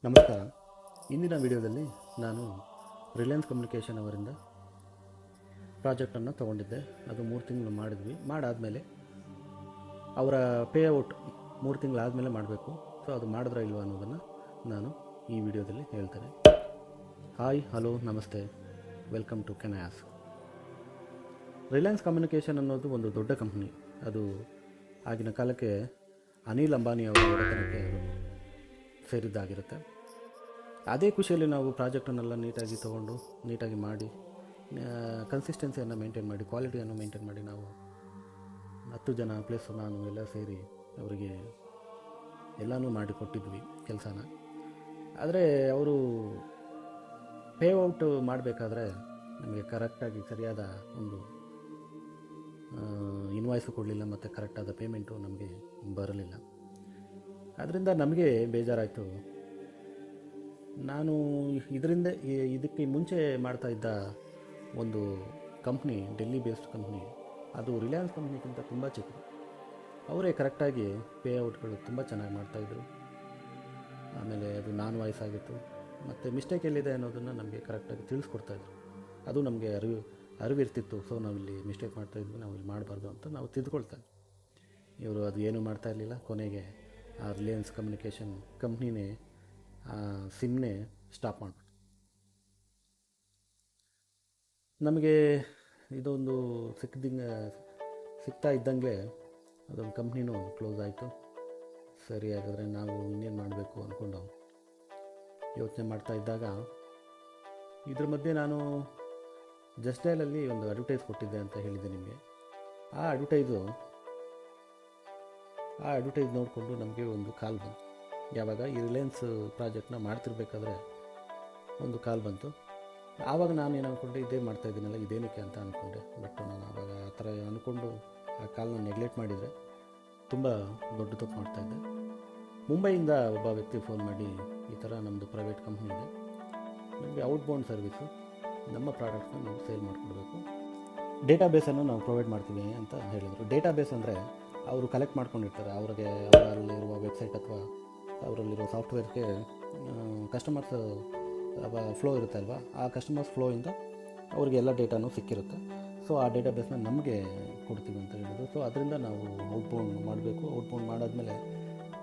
ನಮಸ್ಕಾರ. ಇಂದಿನ ವಿಡಿಯೋದಲ್ಲಿ ನಾನು ರಿಲಯನ್ಸ್ ಕಮ್ಯುನಿಕೇಷನ್ ಅವರಿಂದ ಪ್ರಾಜೆಕ್ಟನ್ನು ತೊಗೊಂಡಿದ್ದೆ. ಅದು 3 ತಿಂಗಳು ಮಾಡಿದ್ವಿ. ಮಾಡಾದಮೇಲೆ ಅವರ ಪೇ ಔಟ್ 3 ತಿಂಗಳಾದಮೇಲೆ ಮಾಡಬೇಕು. ಸೊ ಅದು ಮಾಡಿದ್ರಾ ಇಲ್ವಾ ಅನ್ನೋದನ್ನು ನಾನು ಈ ವಿಡಿಯೋದಲ್ಲಿ ಹೇಳ್ತೇನೆ. ಹಾಯ್, ಹಲೋ, ನಮಸ್ತೆ, ವೆಲ್ಕಮ್ ಟು ಕೆನ್ಯಾಸ್. ರಿಲಯನ್ಸ್ ಕಮ್ಯುನಿಕೇಷನ್ ಅನ್ನೋದು ಒಂದು ದೊಡ್ಡ ಕಂಪ್ನಿ. ಅದು ಆಗಿನ ಕಾಲಕ್ಕೆ ಅನಿಲ್ ಅಂಬಾನಿ ಅವರ ಒಡೆತನಕ್ಕೆ ಅದು ಸೇರಿದ್ದಾಗಿರುತ್ತೆ. ಅದೇ ಖುಷಿಯಲ್ಲಿ ನಾವು ಪ್ರಾಜೆಕ್ಟನ್ನೆಲ್ಲ ನೀಟಾಗಿ ತೊಗೊಂಡು ನೀಟಾಗಿ ಮಾಡಿ ಕನ್ಸಿಸ್ಟೆನ್ಸಿಯನ್ನು ಮೇಂಟೈನ್ ಮಾಡಿ ಕ್ವಾಲಿಟಿಯನ್ನು ಮೇಂಟೈನ್ ಮಾಡಿ ನಾವು 10 ಜನ ಪ್ಲಸ್ ನಾನು ಎಲ್ಲ ಸೇರಿ ಅವರಿಗೆ ಎಲ್ಲನೂ ಮಾಡಿಕೊಟ್ಟಿದ್ವಿ ಕೆಲಸನ. ಆದರೆ ಅವರು ಪೇಔಟ್ ಮಾಡಬೇಕಾದ್ರೆ ನಮಗೆ ಕರೆಕ್ಟಾಗಿ ಸರಿಯಾದ ಒಂದು ಇನ್ವಾಯ್ಸು ಕೊಡಲಿಲ್ಲ ಮತ್ತು ಕರೆಕ್ಟಾದ ಪೇಮೆಂಟು ನಮಗೆ ಬರಲಿಲ್ಲ. ಅದರಿಂದ ನಮಗೆ ಬೇಜಾರಾಯಿತು. ನಾನು ಇದಕ್ಕೆ ಮುಂಚೆ ಮಾಡ್ತಾ ಇದ್ದ ಒಂದು ಕಂಪ್ನಿ, ಡೆಲ್ಲಿ ಬೇಸ್ಡ್ ಕಂಪ್ನಿ, ಅದು ರಿಲಯನ್ಸ್ ಕಂಪ್ನಿಗಿಂತ ತುಂಬ ಚಿಕ್ಕದು. ಅವರೇ ಕರೆಕ್ಟಾಗಿ ಪೇಔಟ್ಗಳು ತುಂಬ ಚೆನ್ನಾಗಿ ಮಾಡ್ತಾಯಿದ್ರು. ಆಮೇಲೆ ಅದು ನಾನ್ ವಾಯ್ಸ್ ಆಗಿತ್ತು ಮತ್ತು ಮಿಸ್ಟೇಕ್ ಎಲ್ಲಿದೆ ಅನ್ನೋದನ್ನು ನಮಗೆ ಕರೆಕ್ಟಾಗಿ ತಿಳಿಸ್ಕೊಡ್ತಾಯಿದ್ರು. ಅದು ನಮಗೆ ಅರಿವಿರ್ತಿತ್ತು. ಸೊ ನಾವಿಲ್ಲಿ ಮಿಸ್ಟೇಕ್ ಮಾಡ್ತಾಯಿದ್ವಿ, ನಾವು ಇಲ್ಲಿ ಮಾಡಬಾರ್ದು ಅಂತ ನಾವು ತಿದ್ಕೊಳ್ತಾ. ಇವರು ಅದು ಏನೂ ಮಾಡ್ತಾ ಇರಲಿಲ್ಲ. ಕೊನೆಗೆ ಆ ರಿಲಯನ್ಸ್ ಕಮ್ಯುನಿಕೇಷನ್ ಕಂಪ್ನಿನೇ ಸಿಮ್ನೇ ಸ್ಟಾಪ್ ಮಾಡಿಬಿಟ್ಟು ನಮಗೆ ಇದೊಂದು ಸಿಗ್ತಾ ಇದ್ದಂಗೆ ಅದೊಂದು ಕಂಪ್ನಿನೂ ಕ್ಲೋಸ್ ಆಯಿತು. ಸರಿ, ಹಾಗಾದರೆ ನಾವು ಇನ್ನೇನು ಮಾಡಬೇಕು ಅಂದ್ಕೊಂಡು ಯೋಚನೆ ಮಾಡ್ತಾ ಇದ್ದಾಗ ಇದ್ರ ಮಧ್ಯೆ ನಾನು ಜಸ್ಟ್ ಡಯಲಲ್ಲಿ ಒಂದು ಅಡ್ವರ್ಟೈಸ್ ಕೊಟ್ಟಿದ್ದೆ ಅಂತ ಹೇಳಿದ್ದೆ ನಿಮಗೆ. ಆ ಅಡ್ವರ್ಟೈಸ್ ನೋಡಿಕೊಂಡು ನಮಗೆ ಒಂದು ಕಾಲ್ ಬಂತು. ಯಾವಾಗ ಈ ರಿಲಯನ್ಸ್ ಪ್ರಾಜೆಕ್ಟ್ನ ಮಾಡ್ತಿರ್ಬೇಕಾದ್ರೆ ಒಂದು ಕಾಲ್ ಬಂತು. ಆವಾಗ ನಾನು ಏನು ಅಂದ್ಕೊಂಡೆ, ಇದೇ ಮಾಡ್ತಾಯಿದ್ದೀನಲ್ಲ, ಇದೇನಕ್ಕೆ ಅಂತ ಅಂದ್ಕೊಂಡೆ. ಬಟ್ ನಾನು ಆವಾಗ ಆ ಥರ ಅಂದ್ಕೊಂಡು ಆ ಕಾಲ್ನ ನೆಗ್ಲೆಕ್ಟ್ ಮಾಡಿದರೆ ತುಂಬ ದೊಡ್ಡ ತಪ್ಪು ಮಾಡ್ತಾಯಿದ್ದೆ. ಮುಂಬೈಯಿಂದ ಒಬ್ಬ ವ್ಯಕ್ತಿ ಫೋನ್ ಮಾಡಿ, ಈ ಥರ ನಮ್ಮದು ಪ್ರೈವೇಟ್ ಕಂಪ್ನಿ ಇದೆ, ನಮಗೆ ಔಟ್ಬೌಂಡ್ ಸರ್ವಿಸು, ನಮ್ಮ ಪ್ರಾಡಕ್ಟ್ನ ನಾವು ಸೇಲ್ ಮಾಡಿಕೊಡ್ಬೇಕು, ಡೇಟಾಬೇಸನ್ನು ನಾವು ಪ್ರೊವೈಡ್ ಮಾಡ್ತೀವಿ ಅಂತ ಹೇಳಿದರು. ಡೇಟಾಬೇಸ್ ಅಂದರೆ ಅವರು ಕಲೆಕ್ಟ್ ಮಾಡ್ಕೊಂಡಿರ್ತಾರೆ. ಅವರಲ್ಲಿರುವ ವೆಬ್ಸೈಟ್ ಅಥವಾ ಅವರಲ್ಲಿರೋ ಸಾಫ್ಟ್ವೇರ್ಗೆ ಕಸ್ಟಮರ್ಸ್ ಫ್ಲೋ ಇರುತ್ತೆ ಅಲ್ವಾ, ಆ ಕಸ್ಟಮರ್ಸ್ ಫ್ಲೋಯಿಂದ ಅವ್ರಿಗೆ ಎಲ್ಲ ಡೇಟಾನು ಸಿಕ್ಕಿರುತ್ತೆ. ಸೊ ಆ ಡೇಟಾಬೇಸ್ನ ನಮಗೆ ಕೊಡ್ತೀವಿ ಅಂತ ಹೇಳಿದ್ರು. ಸೊ ಅದರಿಂದ ನಾವು ಔಟ್ಬೌಂಡ್ ಮಾಡಬೇಕು. ಔಟ್ಬೌಂಡ್ ಮಾಡಾದಮೇಲೆ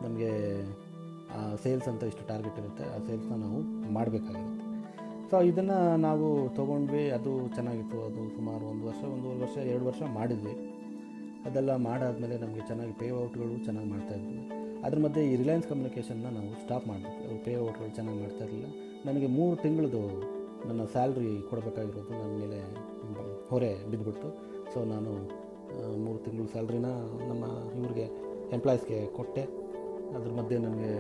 ನಮಗೆ ಆ ಸೇಲ್ಸ್ ಅಂತ ಇಷ್ಟು ಟಾರ್ಗೆಟ್ ಇರುತ್ತೆ, ಆ ಸೇಲ್ಸ್ನ ನಾವು ಮಾಡಬೇಕಾಗಿರುತ್ತೆ. ಸೊ ಇದನ್ನು ನಾವು ತೊಗೊಂಡ್ವಿ. ಅದು ಚೆನ್ನಾಗಿತ್ತು. ಅದು ಸುಮಾರು 1 ವರ್ಷ, 1.5 ವರ್ಷ, 2 ವರ್ಷ ಮಾಡಿದ್ವಿ. ಅದೆಲ್ಲ ಮಾಡಾದಮೇಲೆ ನಮಗೆ ಚೆನ್ನಾಗಿ ಪೇಔಟ್ಗಳು ಚೆನ್ನಾಗಿ ಮಾಡ್ತಾಯಿದ್ವಿ. ಅದ್ರ ಮಧ್ಯೆ ಈ ರಿಲಯನ್ಸ್ ಕಮ್ಯುನಿಕೇಷನ್ನ ನಾವು ಸ್ಟಾಪ್ ಮಾಡಿದ್ವಿ. ಅವರು ಪೇಔಟ್ಗಳು ಚೆನ್ನಾಗಿ ಮಾಡ್ತಾಯಿರಲಿಲ್ಲ. ನನಗೆ 3 ತಿಂಗಳದು ನನ್ನ ಸ್ಯಾಲ್ರಿ ಕೊಡಬೇಕಾಗಿರೋದು ನನ್ನ ಮೇಲೆ ಹೊರೆ ಬಿದ್ದುಬಿಡ್ತು. ಸೊ ನಾನು 3 ತಿಂಗಳು ಸ್ಯಾಲ್ರಿನ ನಮ್ಮ ಇವ್ರಿಗೆ ಎಂಪ್ಲಾಯೀಸ್ಗೆ ಕೊಟ್ಟೆ. ಅದ್ರ ಮಧ್ಯೆ ನನಗೆ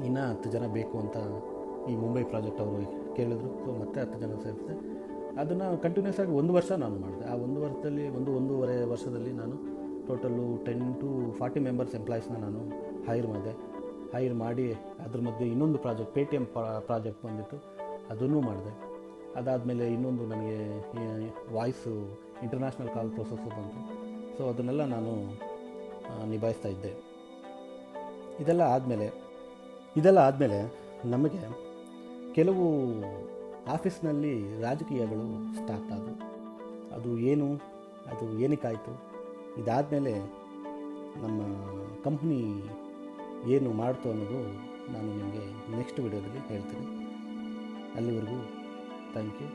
ಇನ್ನೂ 10 ಜನ ಬೇಕು ಅಂತ ಈ ಮುಂಬೈ ಪ್ರಾಜೆಕ್ಟ್ ಅವರು ಕೇಳಿದ್ರು. ಸೊ ಮತ್ತೆ 10 ಜನ ಸೇರಿಸಿದೆ. ಅದನ್ನು ಕಂಟಿನ್ಯೂಸ್ ಆಗಿ 1 ವರ್ಷ ನಾನು ಮಾಡಿದೆ. ಆ 1 ವರ್ಷದಲ್ಲಿ, 1.5 ವರ್ಷದಲ್ಲಿ ನಾನು ಟೋಟಲು 10 to 40 ಮೆಂಬರ್ಸ್ ಎಂಪ್ಲಾಯೀಸ್ನ ನಾನು ಹೈರ್ ಮಾಡಿ ಅದ್ರ ಮಧ್ಯೆ ಇನ್ನೊಂದು ಪ್ರಾಜೆಕ್ಟ್, ಪೇಟಿಎಮ್ ಪ್ರಾಜೆಕ್ಟ್ ಬಂದಿತ್ತು, ಅದನ್ನೂ ಮಾಡಿದೆ. ಅದಾದಮೇಲೆ ಇನ್ನೊಂದು ನನಗೆ ವಾಯ್ಸು ಇಂಟರ್ನ್ಯಾಷನಲ್ ಕಾಲ್ ಪ್ರೊಸೆಸ್ಸು ಬಂತು. ಸೊ ಅದನ್ನೆಲ್ಲ ನಾನು ನಿಭಾಯಿಸ್ತಾ ಇದ್ದೆ. ಇದೆಲ್ಲ ಆದಮೇಲೆ ನಮಗೆ ಕೆಲವು ಆಫೀಸ್ನಲ್ಲಿ ರಾಜಕೀಯಗಳು ಸ್ಟಾರ್ಟ್ ಆದವು. ಅದು ಏನಕ್ಕಾಯಿತು, ಇದಾದಮೇಲೆ ನಮ್ಮ ಕಂಪ್ನಿ ಏನು ಮಾಡ್ತು ಅನ್ನೋದು ನಾನು ನಿಮಗೆ ನೆಕ್ಸ್ಟ್ ವಿಡಿಯೋದಲ್ಲಿ ಹೇಳ್ತೀನಿ. ಅಲ್ಲಿವರೆಗೂ ಥ್ಯಾಂಕ್ ಯು.